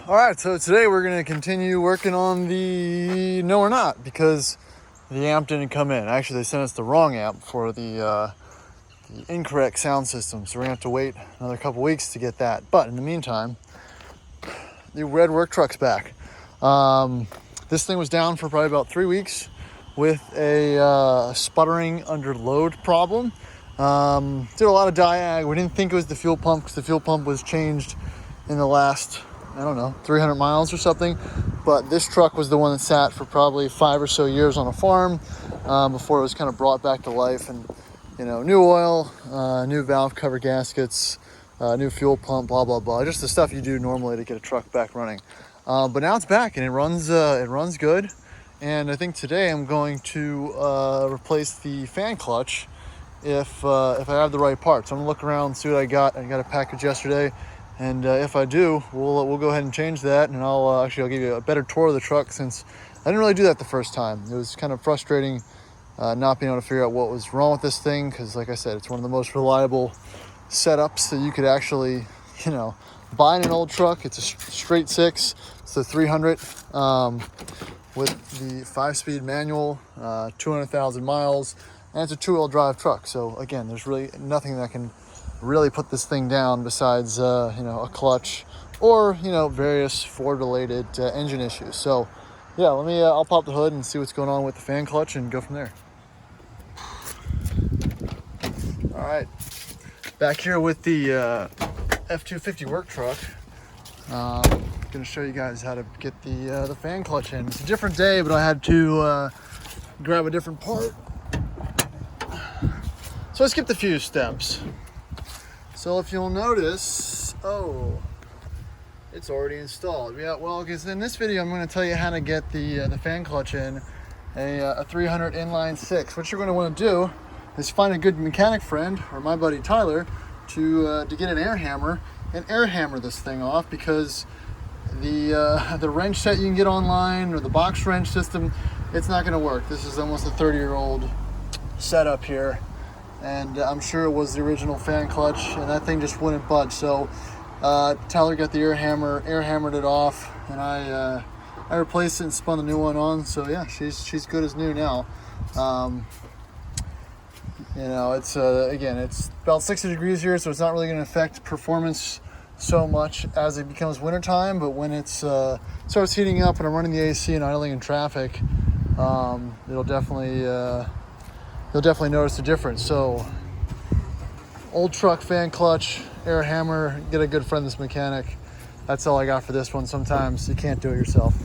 All right, so today we're going to continue working on the no or not, because the amp didn't come in. Actually, they sent us the wrong amp for the incorrect sound system, so we're going to have to wait another couple weeks to get that. But in the meantime, the red work truck's back. This thing was down for probably about 3 weeks with a sputtering under load problem. Did a lot of diag. We didn't think it was the fuel pump because the fuel pump was changed in the last, 300 miles or something. But this truck was the one that sat for probably 5 or so years on a farm before it was kind of brought back to life. And, new oil, new valve cover gaskets, new fuel pump, blah, blah, blah. Just the stuff you do normally to get a truck back running. But now it's back and it runs good. And I think today I'm going to replace the fan clutch if I have the right parts. I'm gonna look around, see what I got. I got a package yesterday, and if I do, we'll go ahead and change that. And I'll give you a better tour of the truck, since I didn't really do that the first time. It was kind of frustrating not being able to figure out what was wrong with this thing, because like I said, it's one of the most reliable setups that you could actually, buy in an old truck. It's a straight six. It's the 300 with the 5-speed manual, 200,000 miles. And it's a 2-wheel drive truck. So again, there's really nothing that can really put this thing down besides, a clutch or, various Ford-related engine issues. So yeah, I'll pop the hood and see what's going on with the fan clutch and go from there. All right, back here with the F-250 work truck. Gonna show you guys how to get the fan clutch in. It's a different day, but I had to grab a different part. So I skipped a few steps. So if you'll notice, it's already installed. Yeah, well, because in this video I'm going to tell you how to get the fan clutch in a 300 inline six. What you're going to want to do is find a good mechanic friend, or my buddy Tyler, to get an air hammer and air hammer this thing off, because the wrench set you can get online, or the box wrench system, it's not going to work. This is almost a 30-year-old setup here. And I'm sure it was the original fan clutch, and that thing just wouldn't budge. So Tyler got the air hammered it off, and I replaced it and spun the new one on. So yeah, she's good as new now. It's again, it's about 60 degrees here, so it's not really going to affect performance so much as it becomes wintertime. But when it starts heating up and I'm running the AC and idling in traffic, you'll definitely notice the difference. So old truck fan clutch, air hammer, get a good friend, this mechanic. That's all I got for this one. Sometimes you can't do it yourself.